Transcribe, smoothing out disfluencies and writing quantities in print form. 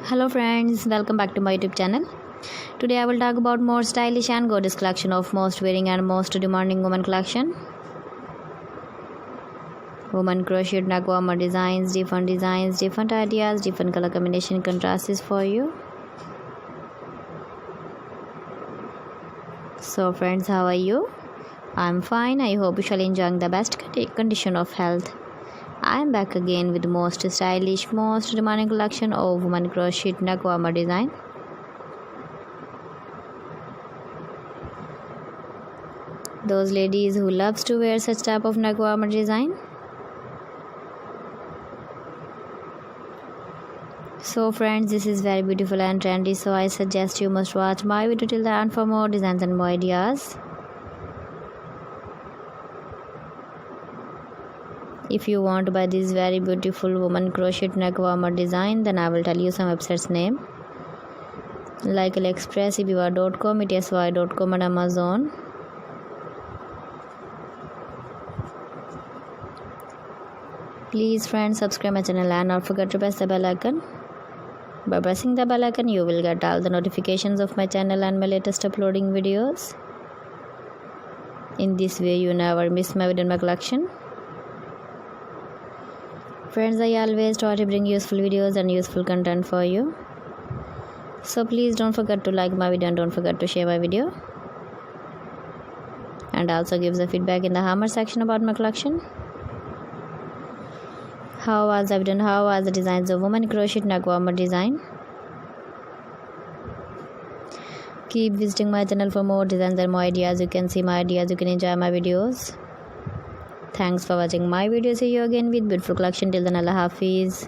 Hello friends, welcome back to my YouTube channel. Today I will talk about more stylish and gorgeous collection of most wearing and most demanding women collection. Woman crocheted neck warmer designs, different ideas, different color combination contrasts for you. So friends, how are you? I'm fine. I hope you shall enjoying the best condition of health. I am back again with the most stylish, most demanding collection of woman crocheted neck warmer design. Those ladies who loves to wear such type of neck warmer design. So friends, this is very beautiful and trendy, so I suggest you must watch my video till the end for more designs and more ideas. If you want to buy this very beautiful woman crocheted neck warmer design, then I will tell you some websites name like AliExpress, ibiwa.com, etsy.com and Amazon. Please friends, subscribe my channel and don't forget to press the bell icon. By pressing the bell icon, you will get all the notifications of my channel and my latest uploading videos. In this way, you never miss my video in my collection. Friends, I always try to bring useful videos and useful content for you. So please don't forget to like my video and don't forget to share my video. And also give the feedback in the hammer section about my collection. How was the video? How was the designs of woman crocheted neck warmer design? Keep visiting my channel for more designs and more ideas. You can see my ideas, you can enjoy my videos. Thanks for watching my video. See you again with beautiful collection. Till then, Allah Hafiz.